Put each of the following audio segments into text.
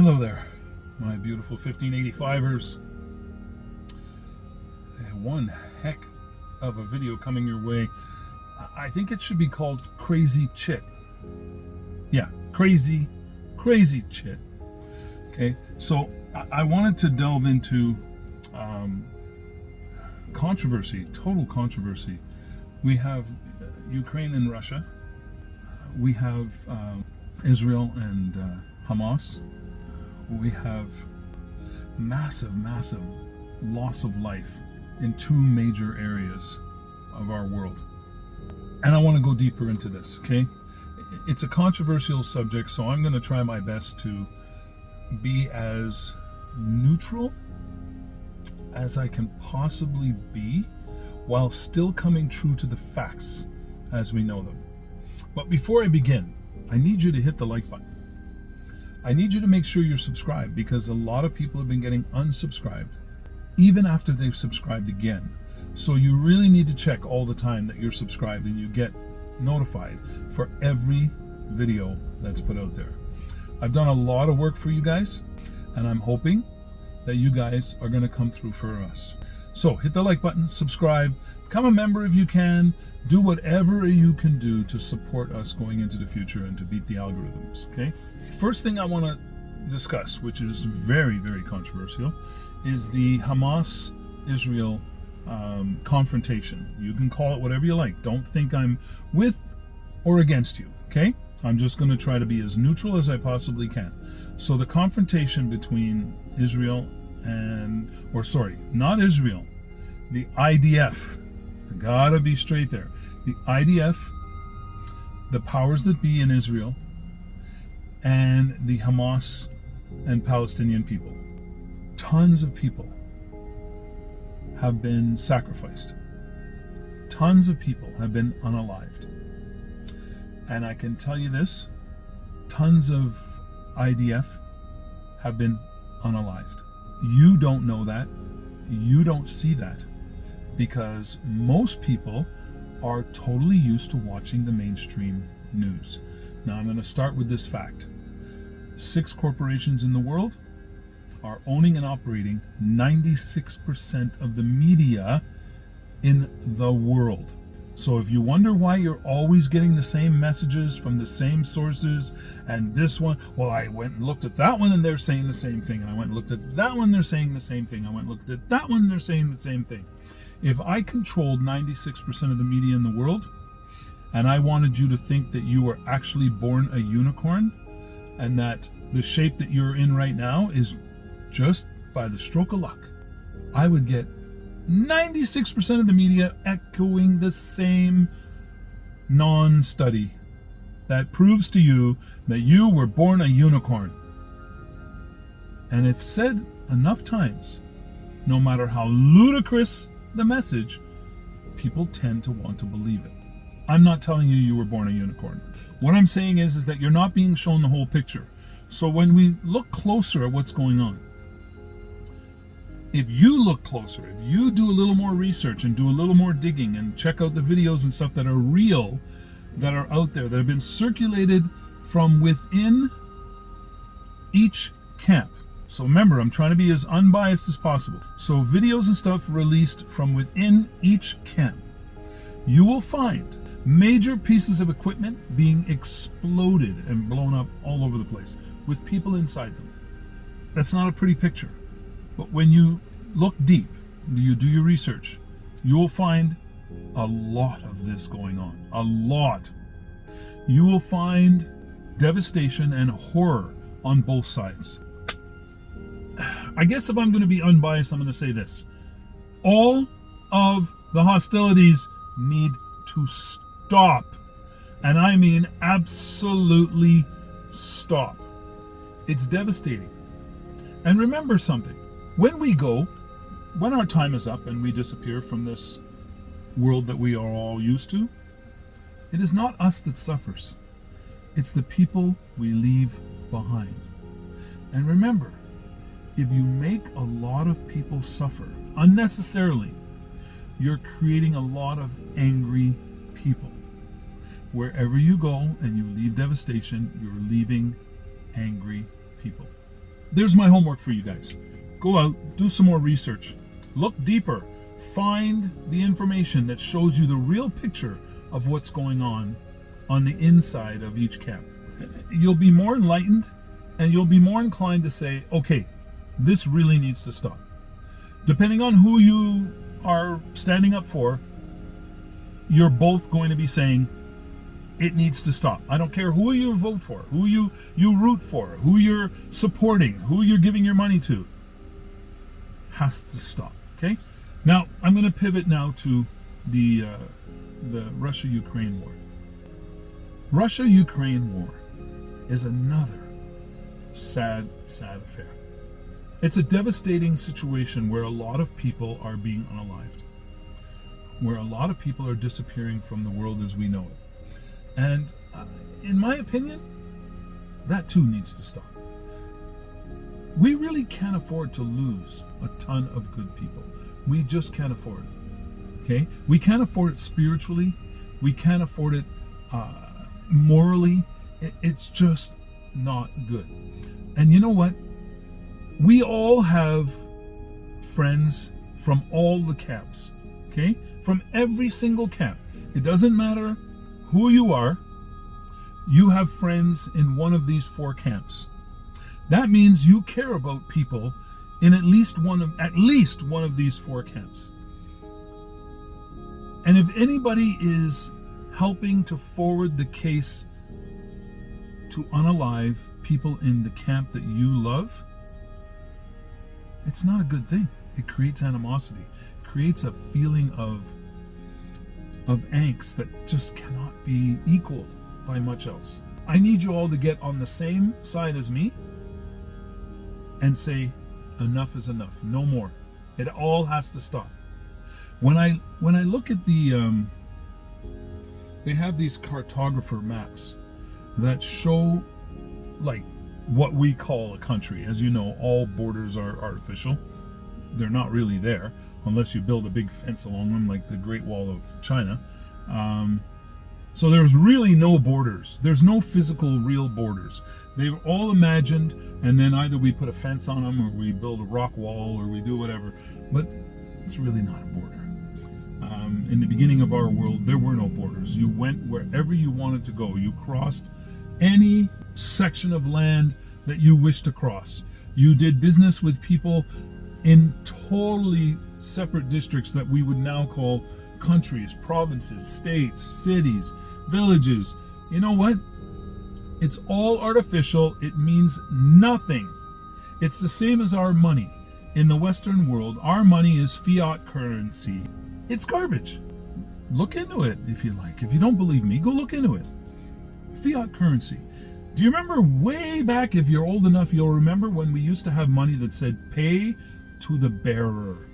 Hello there, my beautiful 1585ers. One heck of a video coming your way. I think it should be called Crazy CHIT. Yeah, Crazy CHIT. Okay, so I wanted to delve into controversy, total controversy. We have Ukraine and Russia. We have Israel and Hamas. We have massive loss of life in two major areas of our world. And I want to go deeper into this, okay? It's a controversial subject, so I'm going to try my best to be as neutral as I can possibly be while still coming true to the facts as we know them. But before I begin, I need you to hit the like button. I need you to make sure you're subscribed, because a lot of people have been getting unsubscribed even after they've subscribed again. So you really need to check all the time that you're subscribed and you get notified for every video that's put out there. I've done a lot of work for you guys, and I'm hoping that you guys are going to come through for us. So hit the like button, subscribe, become a member if you can, do whatever you can do to support us going into the future and to beat the algorithms, okay? First thing I want to discuss, which is very controversial, is the Hamas-Israel confrontation. You can call it whatever you like. Don't think I'm with or against you, okay? I'm just going to try to be as neutral as I possibly can. So the confrontation between Israel not Israel, the IDF. I gotta be straight there. The IDF, the powers that be in Israel, and the Hamas and Palestinian people. Tons of people have been sacrificed. Tons of people have been unalived. And I can tell you this, tons of IDF have been unalived. You don't know that. You don't see that, because most people are totally used to watching the mainstream news. Now I'm going to start with this fact. 6 corporations in the world are owning and operating 96% of the media in the world. So if you wonder why you're always getting the same messages from the same sources, and this one, well, I went and looked at that one and they're saying the same thing, and I went and looked at that one, they're saying the same thing, I went and looked at that one, they're saying the same thing. If I controlled 96% of the media in the world, and I wanted you to think that you were actually born a unicorn, and that the shape that you're in right now is just by the stroke of luck, I would get 96% of the media echoing the same non-study that proves to you that you were born a unicorn. And if said enough times, no matter how ludicrous the message, people tend to want to believe it. I'm not telling you you were born a unicorn. What I'm saying is that you're not being shown the whole picture. So when we look closer at what's going on, if you look closer, if you do a little more research and do a little more digging and check out the videos and stuff that are real, that are out there, that have been circulated from within each camp. So remember, I'm trying to be as unbiased as possible. So videos and stuff released from within each camp. You will find major pieces of equipment being exploded and blown up all over the place with people inside them. That's not a pretty picture. But when you look deep, you do your research, you will find a lot of this going on. A lot. You will find devastation and horror on both sides. I guess if I'm going to be unbiased, I'm going to say this. All of the hostilities need to stop. And I mean absolutely stop. It's devastating. And remember something. When our time is up and we disappear from this world that we are all used to, it is not us that suffers. It's the people we leave behind. And remember, if you make a lot of people suffer unnecessarily, you're creating a lot of angry people. Wherever you go and you leave devastation, you're leaving angry people. there's my homework for you guys. Go out, do some more research, look deeper, find the information that shows you the real picture of what's going on the inside of each camp. You'll be more enlightened, and you'll be more inclined to say, okay, this really needs to stop. Depending on who you are standing up for, you're both going to be saying it needs to stop. I don't care who you vote for, who you root for, who you're supporting, who you're giving your money to. Has to stop. Okay? Now, I'm going to pivot now to the Russia-Ukraine war. Russia-Ukraine war is another sad affair. It's a devastating situation where a lot of people are being unalived, where a lot of people are disappearing from the world as we know it. And in my opinion, that too needs to stop. We really can't afford to lose a ton of good people. We just can't afford it. Okay? We can't afford it spiritually. We can't afford it morally. It's just not good. And you know what? We all have friends from all the camps. Okay? From every single camp. It doesn't matter who you are. You have friends in one of these 4 camps. That means you care about people in at least one of these 4 camps. And if anybody is helping to forward the case to unalive people in the camp that you love, it's not a good thing. It creates animosity. It creates a feeling of angst that just cannot be equaled by much else. I need you all to get on the same side as me and say enough is enough. No more. It all has to stop. When I look at the they have these cartographer maps that show like what we call a country. As you know, all borders are artificial. They're not really there unless you build a big fence along them like the Great Wall of China. So there's really no borders. There's no physical real borders. They're all imagined, and then either we put a fence on them or we build a rock wall or we do whatever. But it's really not a border. In the beginning of our world, there were no borders. You went wherever you wanted to go. You crossed any section of land that you wished to cross. You did business with people in totally separate districts that we would now call countries, provinces, states, cities, villages. You know what? It's all artificial. It means nothing. It's the same as our money. In the Western world, our money is fiat currency. It's garbage. Look into it if you like. If you don't believe me, go look into it. Fiat currency. Do you remember way back, if you're old enough, you'll remember when we used to have money that said pay to the bearer.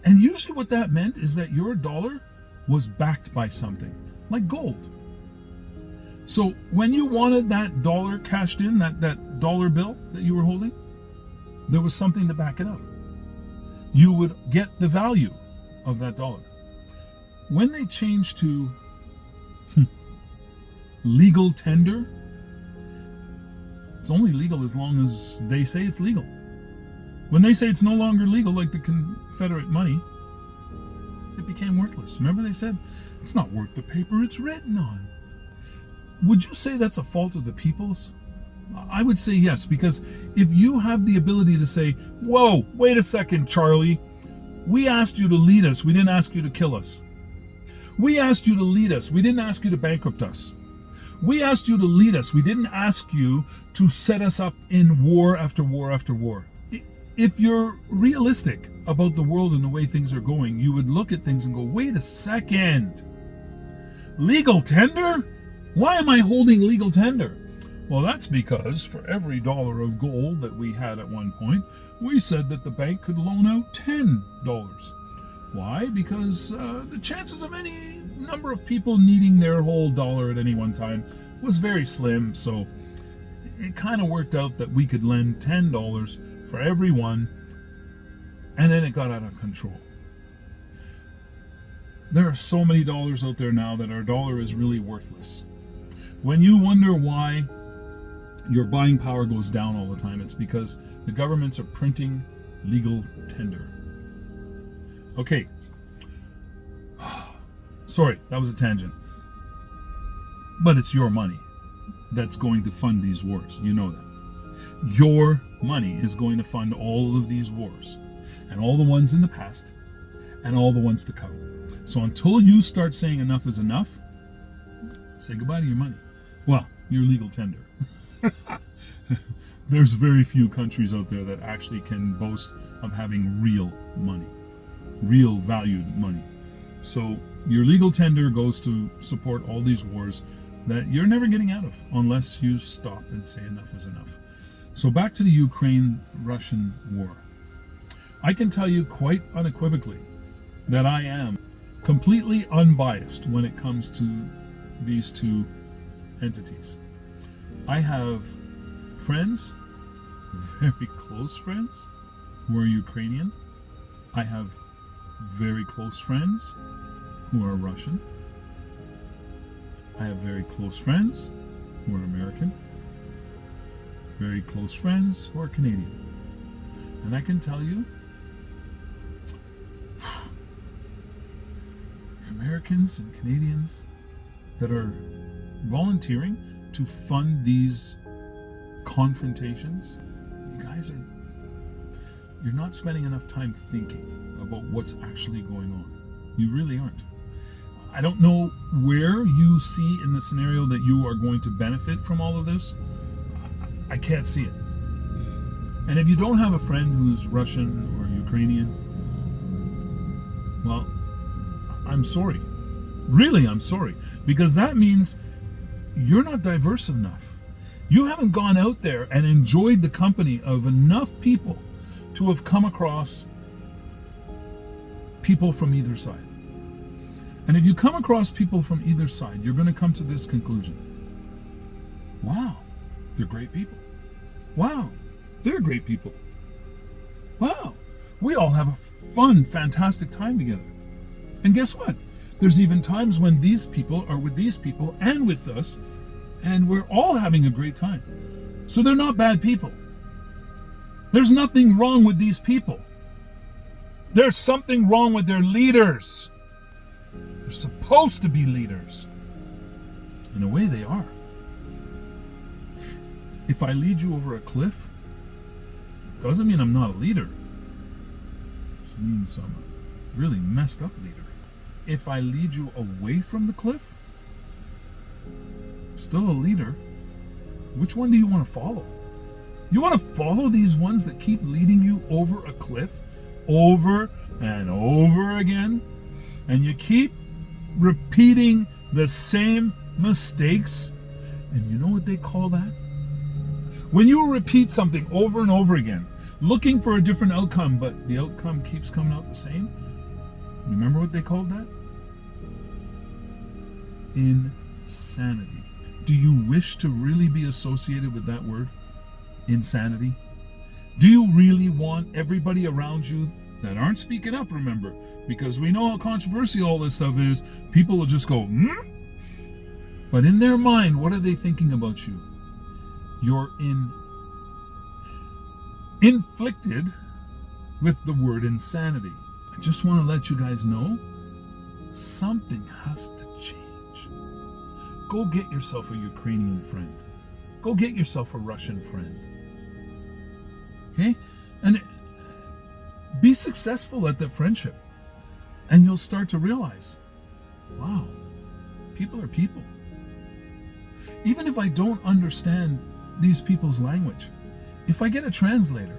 And usually what that meant is that your dollar was backed by something, like gold. So when you wanted that dollar cashed in, that dollar bill that you were holding, there was something to back it up. You would get the value of that dollar. When they changed to legal tender, it's only legal as long as they say it's legal. When they say it's no longer legal, like the Confederate money, it became worthless. Remember they said, it's not worth the paper it's written on. Would you say that's a fault of the people's? I would say yes, because if you have the ability to say, whoa, wait a second, Charlie, we asked you to lead us, we didn't ask you to kill us. We asked you to lead us, we didn't ask you to bankrupt us. We asked you to lead us, we didn't ask you to set us up in war after war after war. If you're realistic about the world and the way things are going, you would look at things and go, wait a second. Legal tender? Why am I holding legal tender? Well, that's because for every dollar of gold that we had at one point, we said that the bank could loan out $10. Why? Because the chances of any number of people needing their whole dollar at any one time was very slim. So it kind of worked out that we could lend $10 for every one, and then it got out of control. There are so many dollars out there now that our dollar is really worthless. When you wonder why your buying power goes down all the time. It's because the governments are printing legal tender. Okay. Sorry, that was a tangent. But it's your money that's going to fund these wars. You know that. Your money is going to fund all of these wars, and all the ones in the past, and all the ones to come. So until you start saying enough is enough, say goodbye to your money. Well, your legal tender. There's very few countries out there that actually can boast of having real money, real valued money. So your legal tender goes to support all these wars that you're never getting out of unless you stop and say enough is enough. So back to the Ukraine-Russian war. I can tell you quite unequivocally that I am completely unbiased when it comes to these two entities. I have friends, very close friends, who are Ukrainian. I have very close friends who are Russian. I have very close friends who are American. Very close friends who are Canadian. And I can tell you, Americans and Canadians that are volunteering to fund these confrontations, you guys you're not spending enough time thinking about what's actually going on. You really aren't. I don't know where you see in the scenario that you are going to benefit from all of this. I can't see it. And if you don't have a friend who's Russian or Ukrainian, well, I'm sorry. Really, I'm sorry. Because that means you're not diverse enough. You haven't gone out there and enjoyed the company of enough people to have come across people from either side. And if you come across people from either side, you're going to come to this conclusion. Wow, they're great people. Wow, they're great people. Wow, we all have a fun, fantastic time together. And guess what? There's even times when these people are with these people and with us, and we're all having a great time. So they're not bad people. There's nothing wrong with these people. There's something wrong with their leaders. They're supposed to be leaders. In a way, they are. If I lead you over a cliff, doesn't mean I'm not a leader. It means I'm a really messed up leader. If I lead you away from the cliff, still a leader. Which one do you want to follow? You want to follow these ones that keep leading you over a cliff over and over again, and you keep repeating the same mistakes? And you know what they call that? When you repeat something over and over again, looking for a different outcome, but the outcome keeps coming out the same, remember what they called that? Insanity. Do you wish to really be associated with that word? Insanity? Do you really want everybody around you that aren't speaking up, remember? Because we know how controversial all this stuff is. People will just go, But in their mind, what are they thinking about you? You're inflicted with the word insanity. I just want to let you guys know, something has to change. Go get yourself a Ukrainian friend. Go get yourself a Russian friend. Okay? And be successful at that friendship. And you'll start to realize, wow, people are people. Even if I don't understand these people's language, if I get a translator,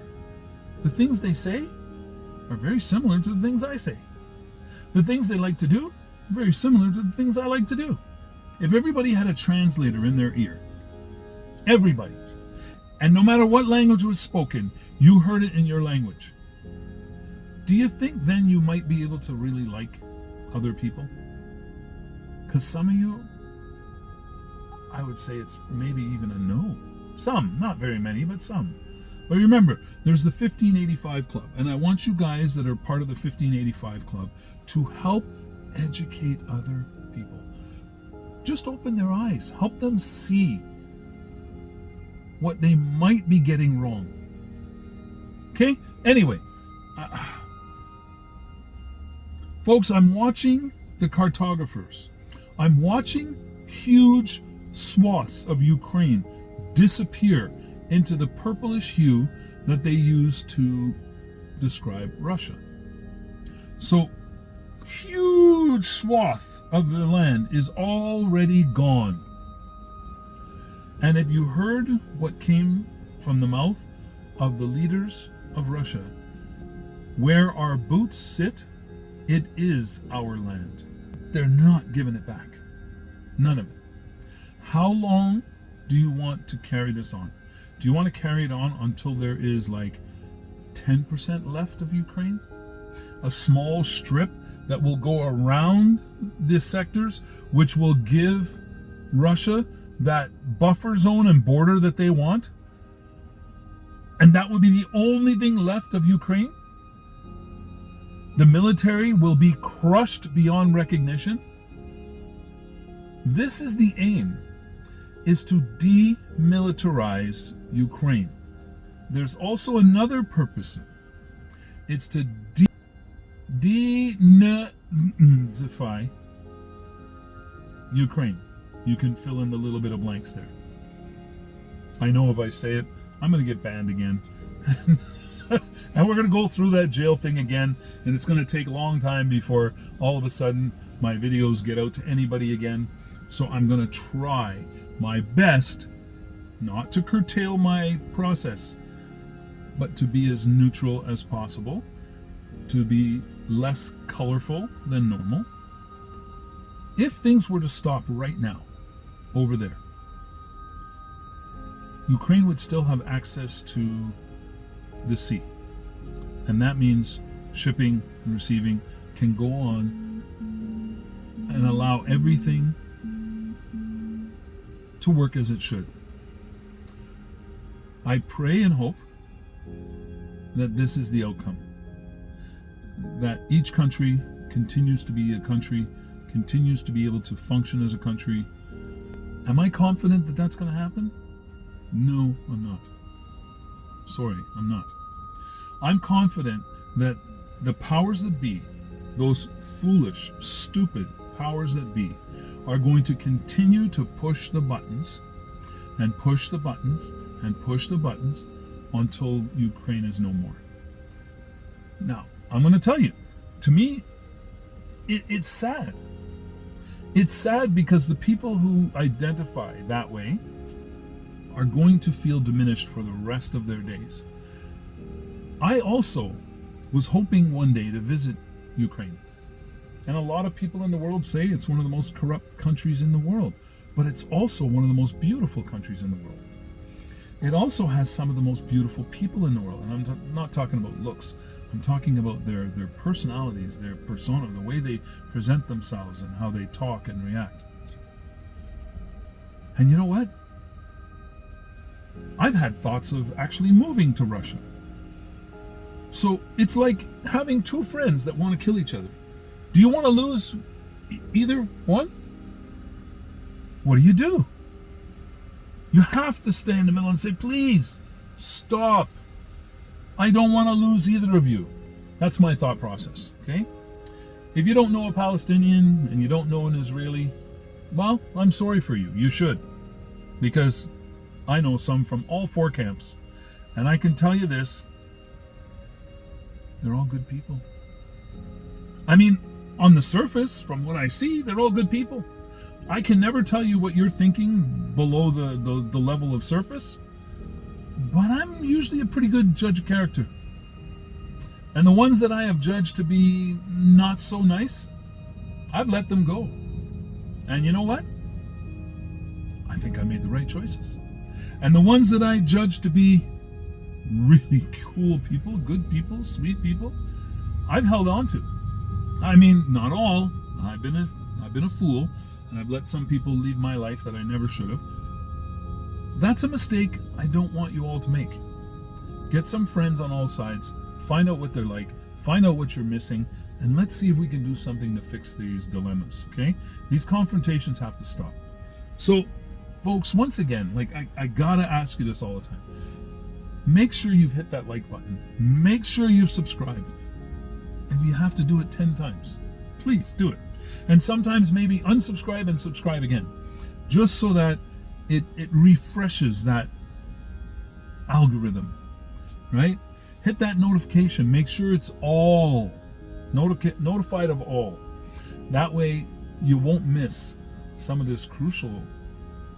the things they say are very similar to the things I say. The things they like to do, very similar to the things I like to do. If everybody had a translator in their ear, everybody, and no matter what language was spoken, you heard it in your language, do you think then you might be able to really like other people? Because some of you, I would say it's maybe even a no. Some, not very many, but some. But remember, there's the 1585 Club, and I want you guys that are part of the 1585 Club to help educate other people. Just open their eyes. Help them see what they might be getting wrong. Okay? Anyway, folks, I'm watching the cartographers. I'm watching huge swaths of Ukraine disappear into the purplish hue that they use to describe Russia. So, huge swath of the land is already gone. And if you heard what came from the mouth of the leaders of Russia, where our boots sit, it is our land. They're not giving it back. None of it. How long do you want to carry this on? Do you want to carry it on until there is like 10% left of Ukraine? A small strip that will go around the sectors, which will give Russia that buffer zone and border that they want? And that will be the only thing left of Ukraine? The military will be crushed beyond recognition? This is the aim, is to demilitarize Ukraine. There's also another purpose of it. It's to denazify Ukraine. You can fill in the little bit of blanks there. I know if I say it, I'm going to get banned again. And we're going to go through that jail thing again, and it's going to take a long time before all of a sudden my videos get out to anybody again. So I'm going to try my best not to curtail my process, but to be as neutral as possible, to be less colorful than normal. If things were to stop right now over there, Ukraine would still have access to the sea. And that means shipping and receiving can go on and allow everything to work as it should. I pray and hope that this is the outcome. That each country continues to be a country, continues to be able to function as a country. Am I confident that that's going to happen? No, I'm not. Sorry, I'm not. I'm confident that the powers that be, those foolish, stupid powers that be, are going to continue to push the buttons and push the buttons and push the buttons until Ukraine is no more. Now, I'm going to tell you, to me, it's sad. It's sad because the people who identify that way are going to feel diminished for the rest of their days. I also was hoping one day to visit Ukraine. And a lot of people in the world say it's one of the most corrupt countries in the world, but it's also one of the most beautiful countries in the world. It also has some of the most beautiful people in the world. And I'm not talking about looks. I'm talking about their personalities, their persona, the way they present themselves and how they talk and react. And you know what? I've had thoughts of actually moving to Russia. So it's like having two friends that want to kill each other. Do you want to lose either one? What do? You have to stay in the middle and say, please, stop. I don't want to lose either of you. That's my thought process, okay? If you don't know a Palestinian and you don't know an Israeli, well, I'm sorry for you. You should. Because I know some from all four camps. And I can tell you this, they're all good people. I mean, on the surface, from what I see, they're all good people. I can never tell you what you're thinking below the level of surface, but I'm usually a pretty good judge of character. And the ones that I have judged to be not so nice, I've let them go. And you know what? I think I made the right choices. And the ones that I judged to be really cool people, good people, sweet people, I've held on to. I mean, not all. I've been a fool, and I've let some people leave my life that I never should have. That's a mistake I don't want you all to make. Get some friends on all sides, find out what they're like, find out what you're missing, and let's see if we can do something to fix these dilemmas, okay? These confrontations have to stop. So, folks, once again, like I gotta ask you this all the time. Make sure you've hit that like button. Make sure you've subscribed. If you have to do it 10 times, please do it. And sometimes maybe unsubscribe and subscribe again, just so that it refreshes that algorithm, right? Hit that notification. Make sure it's all notified of all. That way you won't miss some of this crucial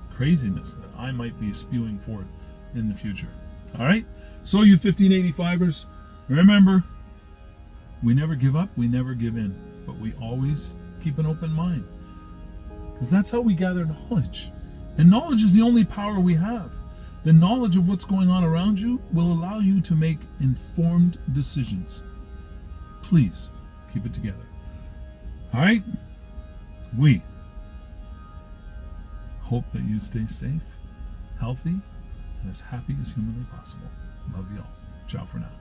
craziness that I might be spewing forth in the future. All right? So you 1585ers, remember, we never give up, we never give in, but we always keep an open mind. Because that's how we gather knowledge. And knowledge is the only power we have. The knowledge of what's going on around you will allow you to make informed decisions. Please keep it together. All right? We hope that you stay safe, healthy, and as happy as humanly possible. Love you all. Ciao for now.